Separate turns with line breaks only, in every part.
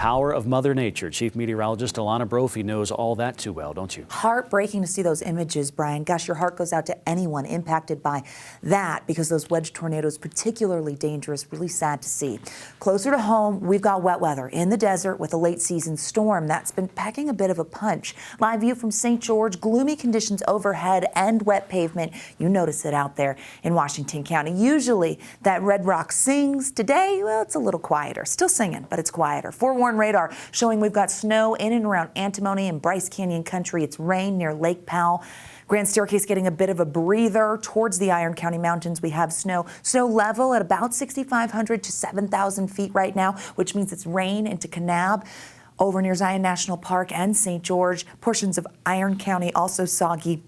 power of Mother Nature. Chief Meteorologist Alana Brophy knows all that too well, don't you?
Heartbreaking to see those images, Brian. Gosh, your heart goes out to anyone impacted by that because those wedge tornadoes, particularly dangerous, really sad to see. Closer to home, we've got wet weather in the desert with a late season storm that's been packing a bit of a punch. Live view from St. George, gloomy conditions overhead and wet pavement. You notice it out there in Washington County. Usually that Red Rock sings. Today, well, it's a little quieter. Still singing, but it's quieter. Forewarn radar showing we've got snow in and around Antimony and Bryce Canyon country. It's rain near Lake Powell. Grand Staircase getting a bit of a breather towards the Iron County Mountains. We have snow level at about 6,500 to 7,000 feet right now, which means it's rain into Kanab. Over near Zion National Park and St. George, portions of Iron County also soggy.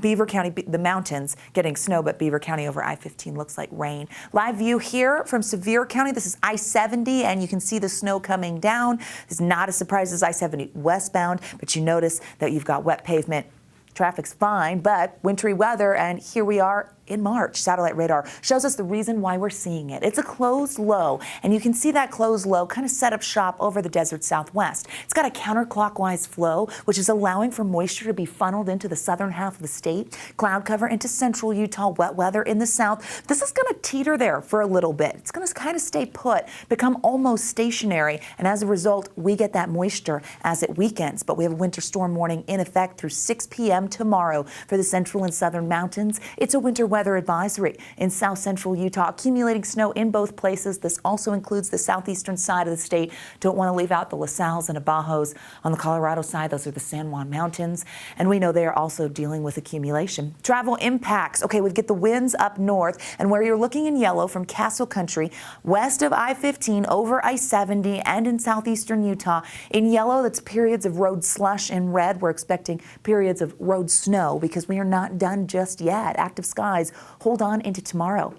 Beaver County, the mountains getting snow, but Beaver County over I-15 looks like rain. Live view here from Sevier County. This is I-70, and you can see the snow coming down. It's not as surprise as I-70 westbound, but you notice that you've got wet pavement. Traffic's fine, but wintry weather, and here we are in March. Satellite radar shows us the reason why we're seeing it. It's a closed low, and you can see that closed low kind of set up shop over the desert southwest. It's got a counterclockwise flow, which is allowing for moisture to be funneled into the southern half of the state. Cloud cover into central Utah, wet weather in the south. This is going to teeter there for a little bit. It's going to kind of stay put, become almost stationary, and as a result, we get that moisture as it weakens. But we have a winter storm warning in effect through 6 p.m. tomorrow for the central and southern mountains. It's a winter weather advisory in south central Utah, accumulating snow in both places. This also includes the southeastern side of the state. Don't want to leave out the La Salles and Abajos. On the Colorado side, those are the San Juan Mountains, and we know they are also dealing with accumulation. Travel impacts. Okay, we get the winds up north, and where you're looking in yellow from Castle Country, west of I-15, over I-70, and in southeastern Utah. In yellow, that's periods of road slush. In red, we're expecting periods of road snow because we are not done just yet. Active skies hold on into tomorrow.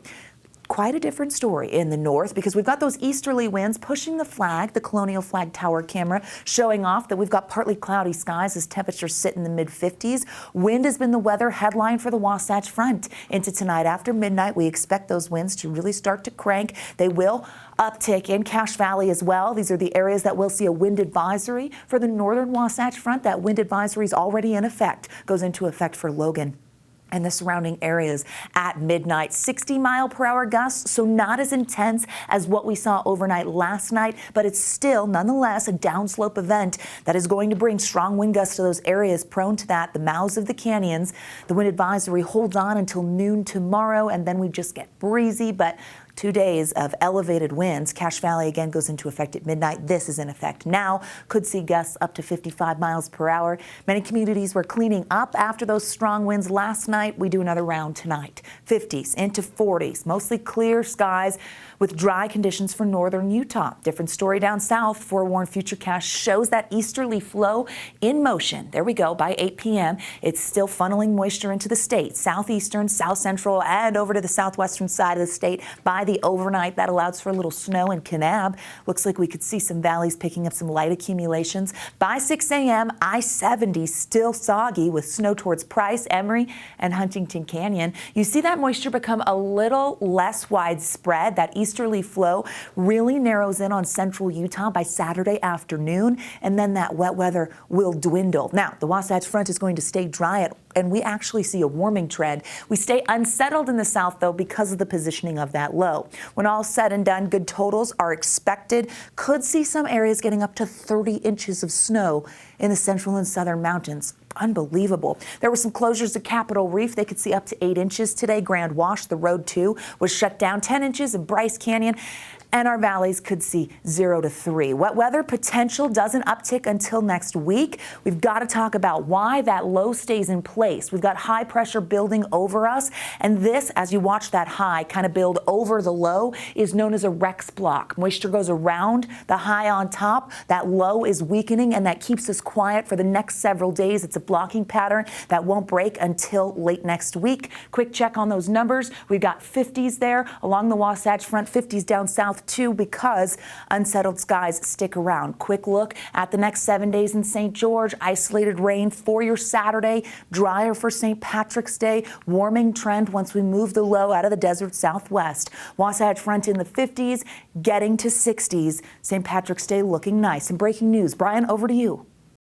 Quite a different story in the north because we've got those easterly winds pushing the flag, the Colonial Flag Tower camera showing off that we've got partly cloudy skies as temperatures sit in the mid-50s. Wind has been the weather headline for the Wasatch Front. Into tonight after midnight, we expect those winds to really start to crank. They will uptick in Cache Valley as well. These are the areas that will see a wind advisory for the northern Wasatch Front. That wind advisory is already in effect, goes into effect for Logan and the surrounding areas at midnight. 60-mile-per-hour gusts, so not as intense as what we saw overnight last night, but it's still nonetheless a downslope event that is going to bring strong wind gusts to those areas prone to that, the mouths of the canyons. The wind advisory holds on until noon tomorrow, and then we just get breezy, but 2 days of elevated winds. Cache Valley again goes into effect at midnight. This is in effect now. Could see gusts up to 55 miles per hour. Many communities were cleaning up after those strong winds last night. We do another round tonight. 50s into 40s. Mostly clear skies with dry conditions for northern Utah. Different story down south. Forewarned Futurecast shows that easterly flow in motion. There we go. By 8 p.m. it's still funneling moisture into the state. Southeastern, south central, and over to the southwestern side of the state. By the overnight, that allows for a little snow in Kanab. Looks like we could see some valleys picking up some light accumulations. By 6 a.m., I-70 still soggy with snow towards Price, Emory, and Huntington Canyon. You see that moisture become a little less widespread. That easterly flow really narrows in on central Utah by Saturday afternoon, and then that wet weather will dwindle. Now, the Wasatch Front is going to stay dry and we actually see a warming trend. We stay unsettled in the south, though, because of the positioning of that low. When all said and done, good totals are expected. Could see some areas getting up to 30 inches of snow in the central and southern mountains. Unbelievable. There were some closures at Capitol Reef. They could see up to 8 inches today. Grand Wash, the road 2, was shut down. 10 inches in Bryce Canyon. And our valleys could see 0 to 3. Wet weather potential doesn't uptick until next week. We've got to talk about why that low stays in place. We've got high pressure building over us. And this, as you watch that high kind of build over the low, is known as a Rex block. Moisture goes around the high on top. That low is weakening, and that keeps us quiet for the next several days. It's a blocking pattern that won't break until late next week. Quick check on those numbers. We've got 50s there along the Wasatch Front, 50s down south, north too because unsettled skies stick around. Quick look at the next 7 days in St. George. Isolated rain for your Saturday, drier for St. Patrick's Day, warming trend once we move the low out of the desert southwest. Wasatch Front in the 50s, getting to 60s. St. Patrick's Day looking nice. And breaking news, Brian, over to you.